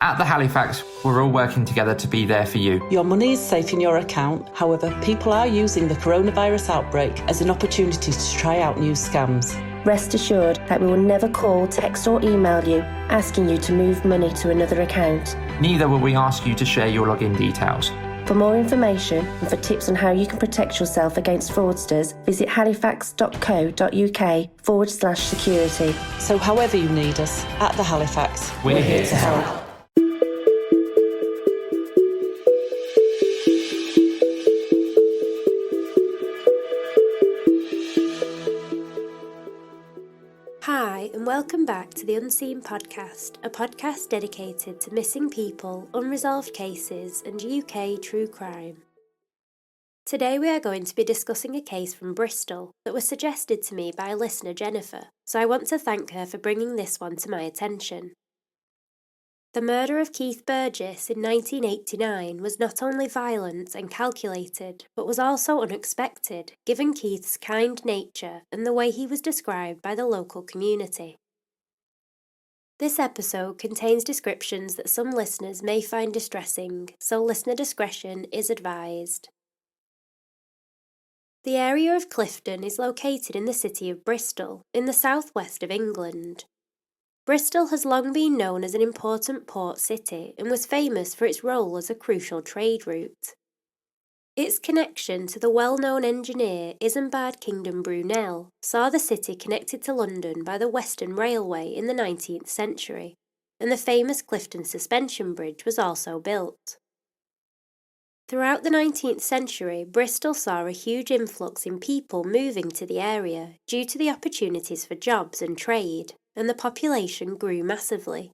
At the Halifax, we're all working together to be there for you. Your money is safe in your account. However, people are using the coronavirus outbreak as an opportunity to try out new scams. Rest assured that we will never call, text or email you asking you to move money to another account. Neither will we ask you to share your login details. For more information and for tips on how you can protect yourself against fraudsters, visit halifax.co.uk/security. So however you need us, at the Halifax, We're here to help. Hi, and welcome back to the Unseen Podcast, a podcast dedicated to missing people, unresolved cases, and UK true crime. Today we are going to be discussing a case from Bristol that was suggested to me by listener Jennifer, so I want to thank her for bringing this one to my attention. The murder of Keith Burgess in 1989 was not only violent and calculated, but was also unexpected, given Keith's kind nature and the way he was described by the local community. This episode contains descriptions that some listeners may find distressing, so listener discretion is advised. The area of Clifton is located in the city of Bristol, in the southwest of England. Bristol has long been known as an important port city and was famous for its role as a crucial trade route. Its connection to the well-known engineer Isambard Kingdom Brunel saw the city connected to London by the Western Railway in the 19th century, and the famous Clifton Suspension Bridge was also built. Throughout the 19th century, Bristol saw a huge influx in people moving to the area due to the opportunities for jobs and trade, and the population grew massively.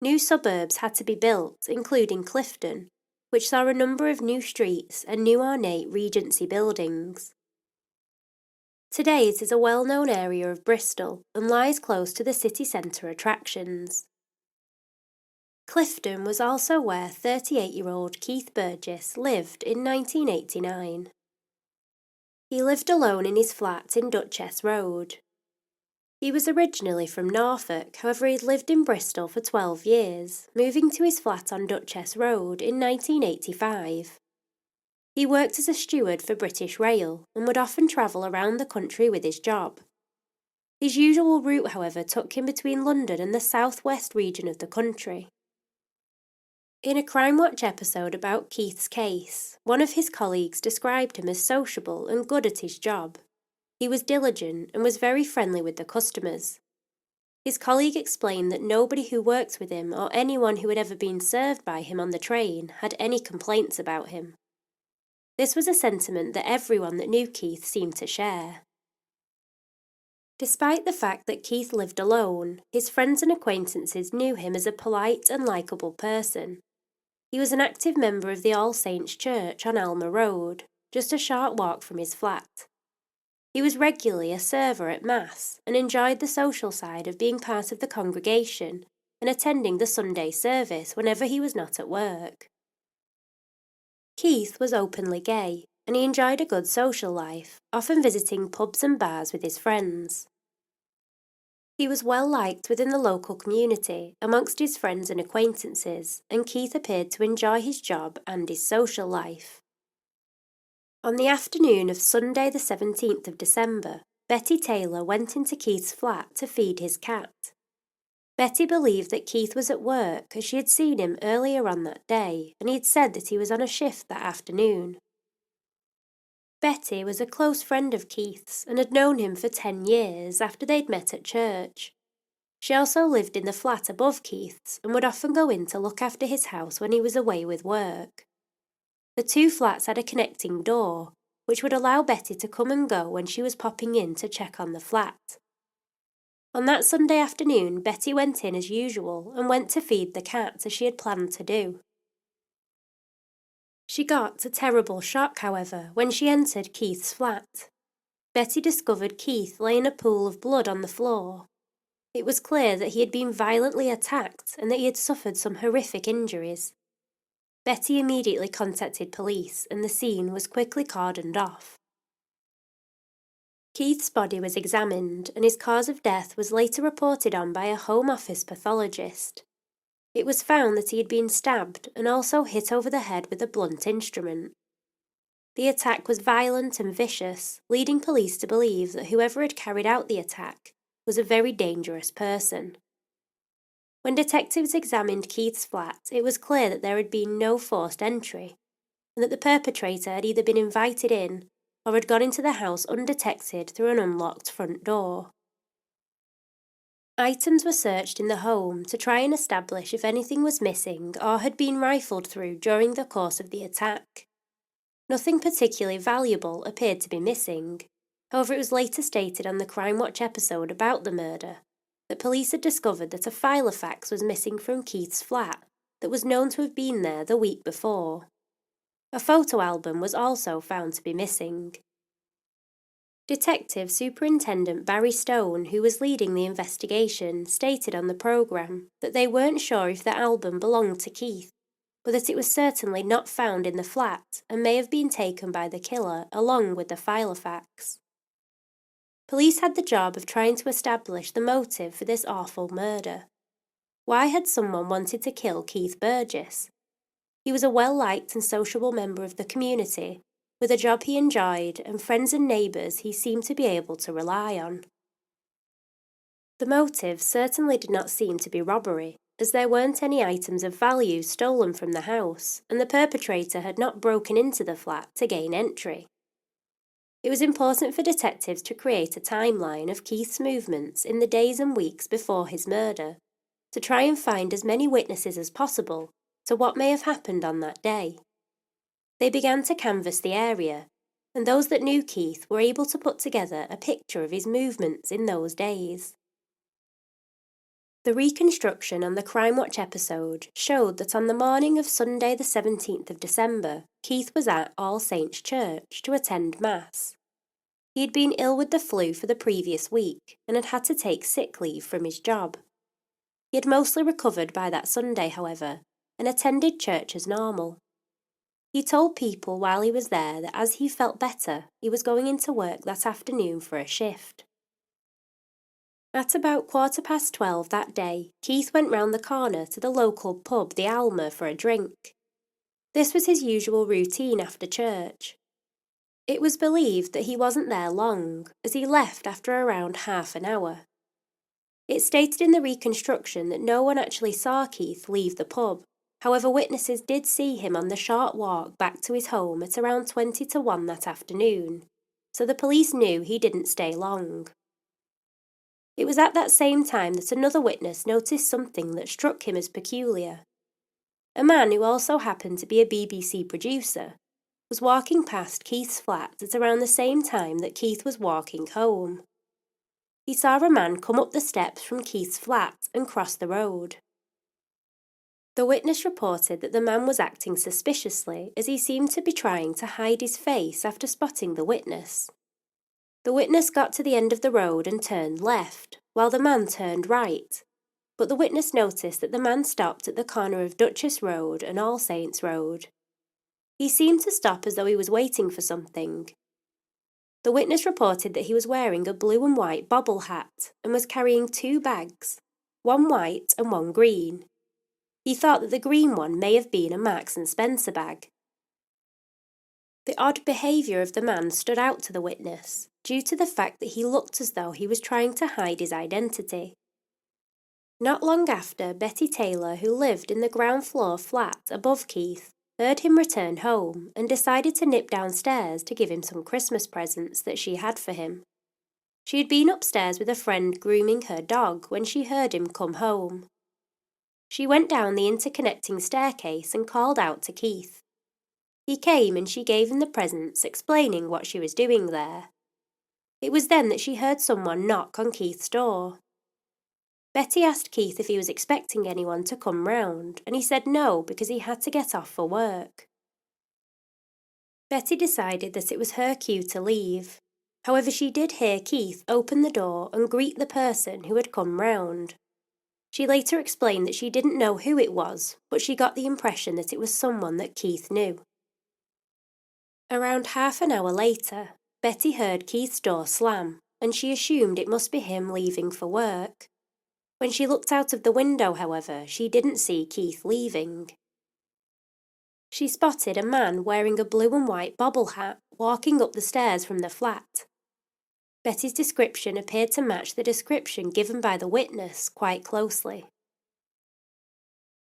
New suburbs had to be built, including Clifton, which saw a number of new streets and new ornate Regency buildings. Today it is a well-known area of Bristol and lies close to the city centre attractions. Clifton was also where 38-year-old Keith Burgess lived in 1989. He lived alone in his flat in Duchess Road. He was originally from Norfolk, however he'd lived in Bristol for 12 years, moving to his flat on Duchess Road in 1985. He worked as a steward for British Rail and would often travel around the country with his job. His usual route, however, took him between London and the southwest region of the country. In a Crime Watch episode about Keith's case, one of his colleagues described him as sociable and good at his job. He was diligent and was very friendly with the customers. His colleague explained that nobody who worked with him or anyone who had ever been served by him on the train had any complaints about him. This was a sentiment that everyone that knew Keith seemed to share. Despite the fact that Keith lived alone, his friends and acquaintances knew him as a polite and likeable person. He was an active member of the All Saints Church on Alma Road, just a short walk from his flat. He was regularly a server at Mass and enjoyed the social side of being part of the congregation and attending the Sunday service whenever he was not at work. Keith was openly gay, and he enjoyed a good social life, often visiting pubs and bars with his friends. He was well liked within the local community amongst his friends and acquaintances, and Keith appeared to enjoy his job and his social life. On the afternoon of Sunday the 17th of December, Betty Taylor went into Keith's flat to feed his cat. Betty believed that Keith was at work as she had seen him earlier on that day, and he had said that he was on a shift that afternoon. Betty was a close friend of Keith's and had known him for 10 years after they'd met at church. She also lived in the flat above Keith's and would often go in to look after his house when he was away with work. The two flats had a connecting door, which would allow Betty to come and go when she was popping in to check on the flat. On that Sunday afternoon, Betty went in as usual and went to feed the cat as she had planned to do. She got a terrible shock, however, when she entered Keith's flat. Betty discovered Keith lay in a pool of blood on the floor. It was clear that he had been violently attacked and that he had suffered some horrific injuries. Betty immediately contacted police and the scene was quickly cordoned off. Keith's body was examined and his cause of death was later reported on by a Home Office pathologist. It was found that he had been stabbed and also hit over the head with a blunt instrument. The attack was violent and vicious, leading police to believe that whoever had carried out the attack was a very dangerous person. When detectives examined Keith's flat, it was clear that there had been no forced entry, and that the perpetrator had either been invited in or had gone into the house undetected through an unlocked front door. Items were searched in the home to try and establish if anything was missing or had been rifled through during the course of the attack. Nothing particularly valuable appeared to be missing. However, it was later stated on the Crime Watch episode about the murder that police had discovered that a file of fax was missing from Keith's flat that was known to have been there the week before. A photo album was also found to be missing. Detective Superintendent Barry Stone, who was leading the investigation, stated on the programme that they weren't sure if the album belonged to Keith, but that it was certainly not found in the flat and may have been taken by the killer along with the file of fax. Police had the job of trying to establish the motive for this awful murder. Why had someone wanted to kill Keith Burgess? He was a well-liked and sociable member of the community, with a job he enjoyed and friends and neighbours he seemed to be able to rely on. The motive certainly did not seem to be robbery, as there weren't any items of value stolen from the house, and the perpetrator had not broken into the flat to gain entry. It was important for detectives to create a timeline of Keith's movements in the days and weeks before his murder, to try and find as many witnesses as possible to what may have happened on that day. They began to canvass the area, and those that knew Keith were able to put together a picture of his movements in those days. The reconstruction on the Crime Watch episode showed that on the morning of Sunday the 17th of December, Keith was at All Saints Church to attend Mass. He had been ill with the flu for the previous week and had had to take sick leave from his job. He had mostly recovered by that Sunday, however, and attended church as normal. He told people while he was there that as he felt better, he was going into work that afternoon for a shift. At about 12:15 that day, Keith went round the corner to the local pub, the Alma, for a drink. This was his usual routine after church. It was believed that he wasn't there long, as he left after around half an hour. It stated in the reconstruction that no one actually saw Keith leave the pub. However, witnesses did see him on the short walk back to his home at around 20 to 1 that afternoon, so the police knew he didn't stay long. It was at that same time that another witness noticed something that struck him as peculiar. A man who also happened to be a BBC producer was walking past Keith's flat at around the same time that Keith was walking home. He saw a man come up the steps from Keith's flat and cross the road. The witness reported that the man was acting suspiciously as he seemed to be trying to hide his face after spotting the witness. The witness got to the end of the road and turned left, while the man turned right, but the witness noticed that the man stopped at the corner of Duchess Road and All Saints Road. He seemed to stop as though he was waiting for something. The witness reported that he was wearing a blue and white bobble hat and was carrying 2 bags, one white and one green. He thought that the green one may have been a Marks and Spencer bag. The odd behaviour of the man stood out to the witness, due to the fact that he looked as though he was trying to hide his identity. Not long after, Betty Taylor, who lived in the ground floor flat above Keith, heard him return home and decided to nip downstairs to give him some Christmas presents that she had for him. She had been upstairs with a friend grooming her dog when she heard him come home. She went down the interconnecting staircase and called out to Keith. He came and she gave him the presents, explaining what she was doing there. It was then that she heard someone knock on Keith's door. Betty asked Keith if he was expecting anyone to come round, and he said no because he had to get off for work. Betty decided that it was her cue to leave. However, she did hear Keith open the door and greet the person who had come round. She later explained that she didn't know who it was, but she got the impression that it was someone that Keith knew. Around half an hour later, Betty heard Keith's door slam, and she assumed it must be him leaving for work. When she looked out of the window, however, she didn't see Keith leaving. She spotted a man wearing a blue and white bobble hat walking up the stairs from the flat. Betty's description appeared to match the description given by the witness quite closely.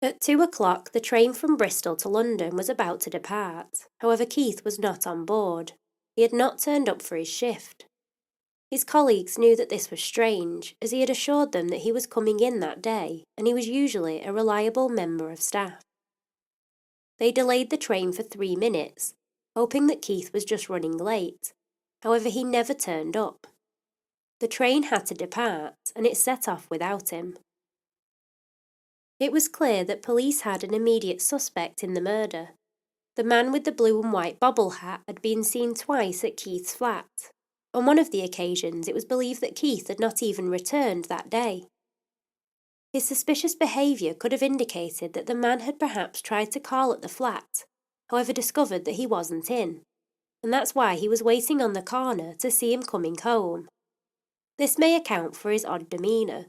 At 2 o'clock, the train from Bristol to London was about to depart. However, Keith was not on board. He had not turned up for his shift. His colleagues knew that this was strange, as he had assured them that he was coming in that day, and he was usually a reliable member of staff. They delayed the train for 3 minutes, hoping that Keith was just running late. However, he never turned up. The train had to depart, and it set off without him. It was clear that police had an immediate suspect in the murder. The man with the blue and white bobble hat had been seen twice at Keith's flat. On one of the occasions, it was believed that Keith had not even returned that day. His suspicious behaviour could have indicated that the man had perhaps tried to call at the flat, however discovered that he wasn't in, and that's why he was waiting on the corner to see him coming home. This may account for his odd demeanour.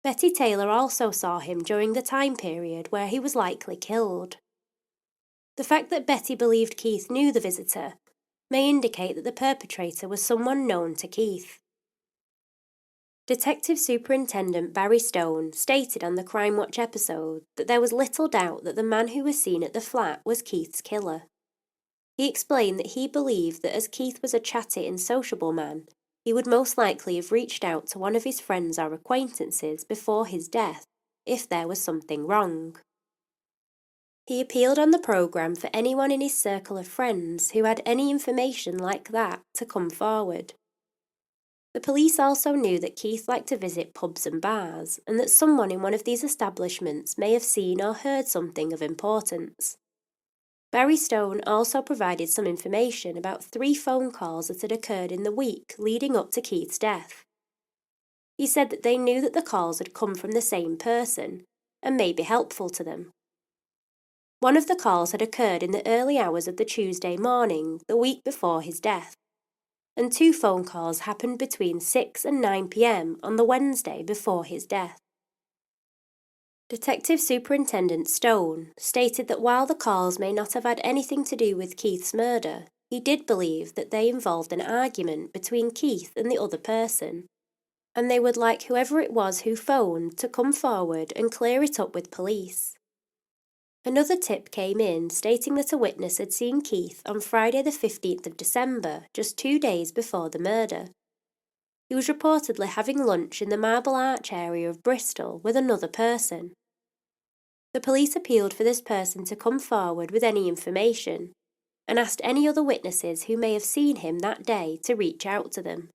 Betty Taylor also saw him during the time period where he was likely killed. The fact that Betty believed Keith knew the visitor may indicate that the perpetrator was someone known to Keith. Detective Superintendent Barry Stone stated on the Crime Watch episode that there was little doubt that the man who was seen at the flat was Keith's killer. He explained that he believed that as Keith was a chatty and sociable man, he would most likely have reached out to one of his friends or acquaintances before his death, if there was something wrong. He appealed on the programme for anyone in his circle of friends who had any information like that to come forward. The police also knew that Keith liked to visit pubs and bars, and that someone in one of these establishments may have seen or heard something of importance. Barry Stone also provided some information about 3 phone calls that had occurred in the week leading up to Keith's death. He said that they knew that the calls had come from the same person, and may be helpful to them. One of the calls had occurred in the early hours of the Tuesday morning, the week before his death, and 2 phone calls happened between 6 and 9 p.m. on the Wednesday before his death. Detective Superintendent Stone stated that while the calls may not have had anything to do with Keith's murder, he did believe that they involved an argument between Keith and the other person, and they would like whoever it was who phoned to come forward and clear it up with police. Another tip came in stating that a witness had seen Keith on Friday the 15th of December, just 2 days before the murder. He was reportedly having lunch in the Marble Arch area of Bristol with another person. The police appealed for this person to come forward with any information, and asked any other witnesses who may have seen him that day to reach out to them.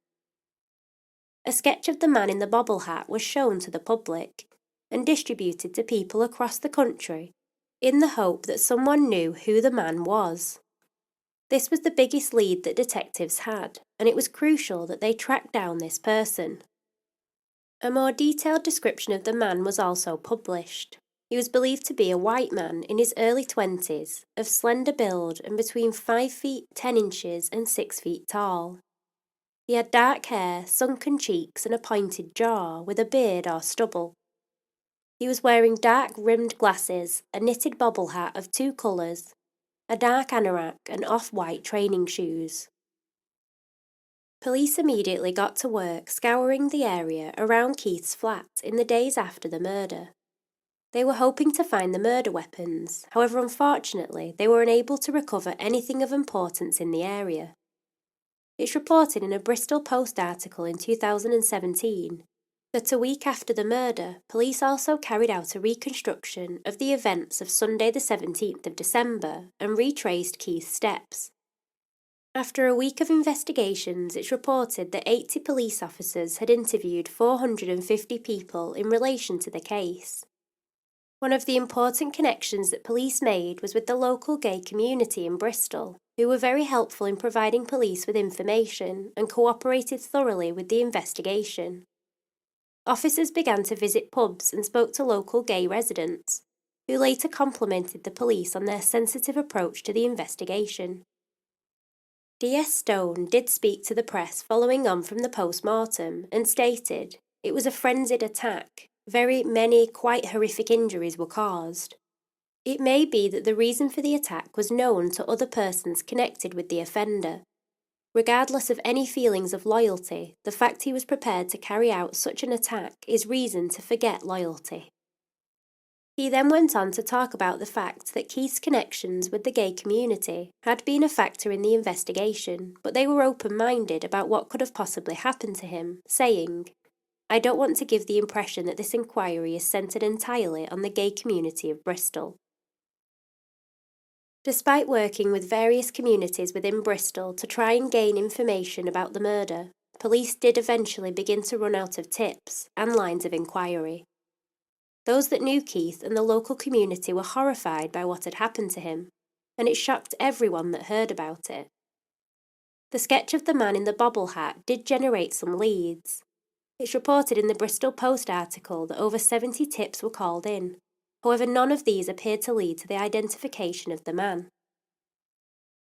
A sketch of the man in the bobble hat was shown to the public, and distributed to people across the country, in the hope that someone knew who the man was. This was the biggest lead that detectives had, and it was crucial that they tracked down this person. A more detailed description of the man was also published. He was believed to be a white man in his early 20s, of slender build and between 5 feet 10 inches and 6 feet tall. He had dark hair, sunken cheeks and a pointed jaw, with a beard or stubble. He was wearing dark-rimmed glasses, a knitted bobble hat of 2 colours, a dark anorak and off-white training shoes. Police immediately got to work scouring the area around Keith's flat in the days after the murder. They were hoping to find the murder weapons, however unfortunately they were unable to recover anything of importance in the area. It's reported in a Bristol Post article in 2017 that a week after the murder, police also carried out a reconstruction of the events of Sunday the 17th of December and retraced Keith's steps. After a week of investigations, it's reported that 80 police officers had interviewed 450 people in relation to the case. One of the important connections that police made was with the local gay community in Bristol, who were very helpful in providing police with information and cooperated thoroughly with the investigation. Officers began to visit pubs and spoke to local gay residents, who later complimented the police on their sensitive approach to the investigation. DS Stone did speak to the press following on from the post-mortem and stated, It was a frenzied attack. Very many quite horrific injuries were caused. It may be that the reason for the attack was known to other persons connected with the offender. Regardless of any feelings of loyalty, the fact he was prepared to carry out such an attack is reason to forget loyalty. He then went on to talk about the fact that Keith's connections with the gay community had been a factor in the investigation, but they were open-minded about what could have possibly happened to him, saying, "I don't want to give the impression that this inquiry is centred entirely on the gay community of Bristol." Despite working with various communities within Bristol to try and gain information about the murder, police did eventually begin to run out of tips and lines of inquiry. Those that knew Keith and the local community were horrified by what had happened to him, and it shocked everyone that heard about it. The sketch of the man in the bobble hat did generate some leads. It's reported in the Bristol Post article that over 70 tips were called in. However, none of these appeared to lead to the identification of the man.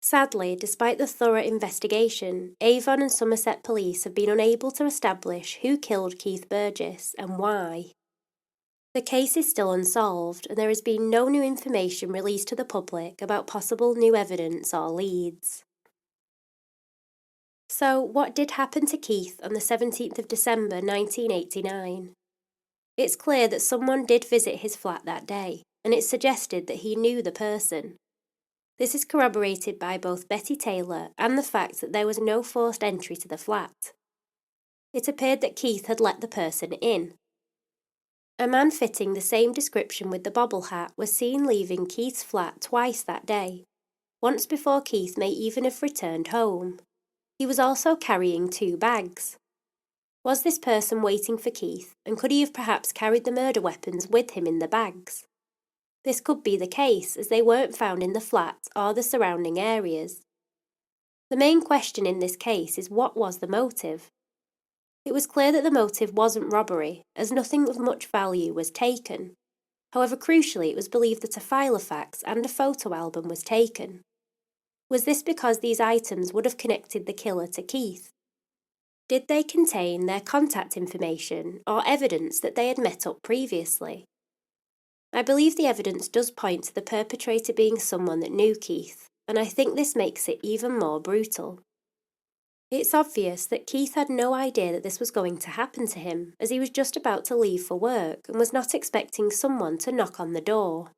Sadly, despite the thorough investigation, Avon and Somerset police have been unable to establish who killed Keith Burgess and why. The case is still unsolved, and there has been no new information released to the public about possible new evidence or leads. So, what did happen to Keith on the 17th of December 1989? It's clear that someone did visit his flat that day, and it's suggested that he knew the person. This is corroborated by both Betty Taylor and the fact that there was no forced entry to the flat. It appeared that Keith had let the person in. A man fitting the same description with the bobble hat was seen leaving Keith's flat twice that day, once before Keith may even have returned home. He was also carrying 2 bags. Was this person waiting for Keith, and could he have perhaps carried the murder weapons with him in the bags? This could be the case, as they weren't found in the flat or the surrounding areas. The main question in this case is, what was the motive? It was clear that the motive wasn't robbery, as nothing of much value was taken. However, crucially, it was believed that a file of facts and a photo album was taken. Was this because these items would have connected the killer to Keith? Did they contain their contact information or evidence that they had met up previously? I believe the evidence does point to the perpetrator being someone that knew Keith, and I think this makes it even more brutal. It's obvious that Keith had no idea that this was going to happen to him, as he was just about to leave for work and was not expecting someone to knock on the door.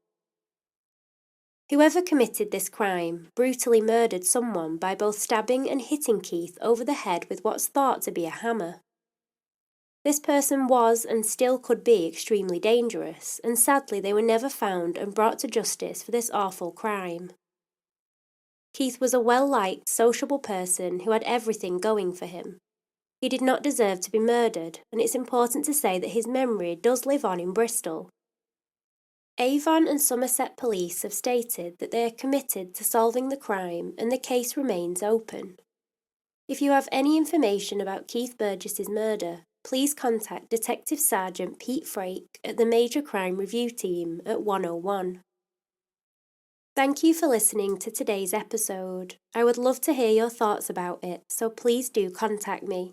Whoever committed this crime brutally murdered someone by both stabbing and hitting Keith over the head with what's thought to be a hammer. This person was and still could be extremely dangerous, and sadly they were never found and brought to justice for this awful crime. Keith was a well-liked, sociable person who had everything going for him. He did not deserve to be murdered, and it's important to say that his memory does live on in Bristol. Avon and Somerset police have stated that they are committed to solving the crime and the case remains open. If you have any information about Keith Burgess's murder, please contact Detective Sergeant Pete Frake at the Major Crime Review Team at 101. Thank you for listening to today's episode. I would love to hear your thoughts about it, so please do contact me.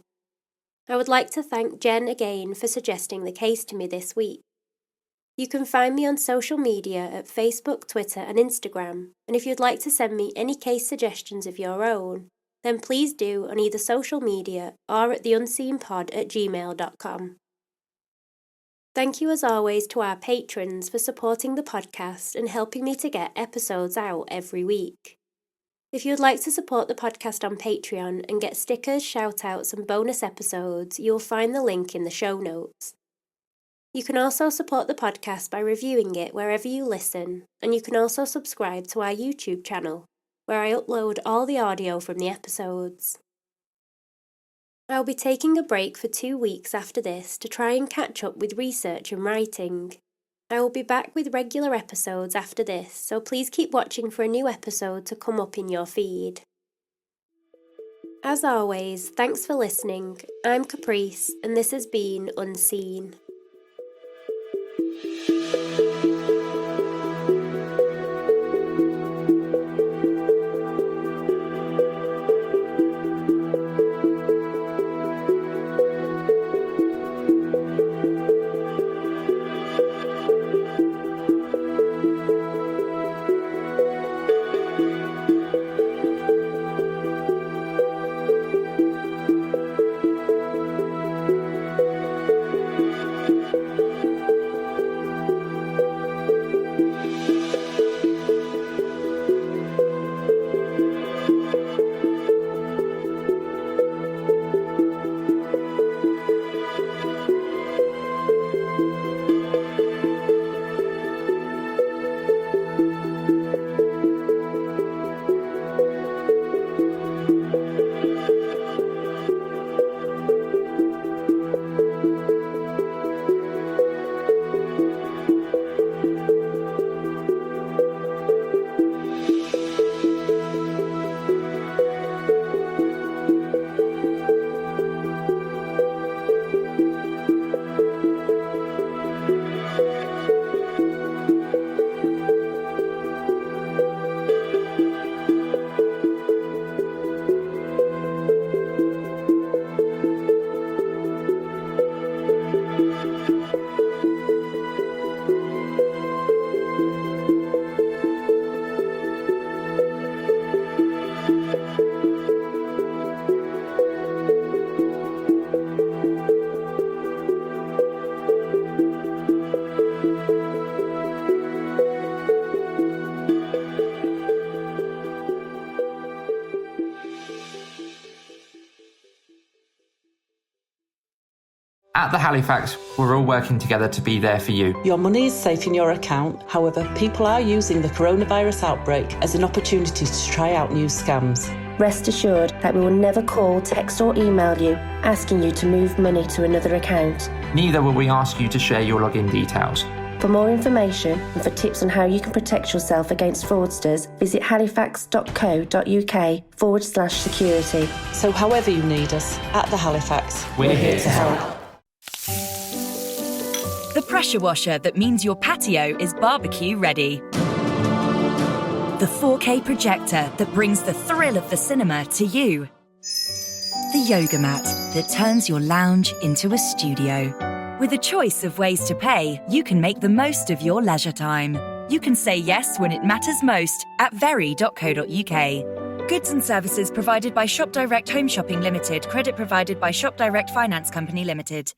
I would like to thank Jen again for suggesting the case to me this week. You can find me on social media at Facebook, Twitter and Instagram, and if you'd like to send me any case suggestions of your own, then please do on either social media or at theunseenpod@gmail.com. Thank you as always to our patrons for supporting the podcast and helping me to get episodes out every week. If you would like to support the podcast on Patreon and get stickers, shout-outs and bonus episodes, you'll find the link in the show notes. You can also support the podcast by reviewing it wherever you listen, and you can also subscribe to our YouTube channel, where I upload all the audio from the episodes. I'll be taking a break for 2 weeks after this to try and catch up with research and writing. I will be back with regular episodes after this, so please keep watching for a new episode to come up in your feed. As always, thanks for listening. I'm Caprice, and this has been Unseen. At the Halifax, we're all working together to be there for you. Your money is safe in your account. However, people are using the coronavirus outbreak as an opportunity to try out new scams. Rest assured that we will never call, text or email you asking you to move money to another account. Neither will we ask you to share your login details. For more information and for tips on how you can protect yourself against fraudsters, visit halifax.co.uk/security. So however you need us, at the Halifax, We're here to help. The pressure washer that means your patio is barbecue ready. The 4K projector that brings the thrill of the cinema to you. The yoga mat that turns your lounge into a studio. With a choice of ways to pay, you can make the most of your leisure time. You can say yes when it matters most at very.co.uk. Goods and services provided by Shop Direct Home Shopping Limited. Credit provided by Shop Direct Finance Company Limited.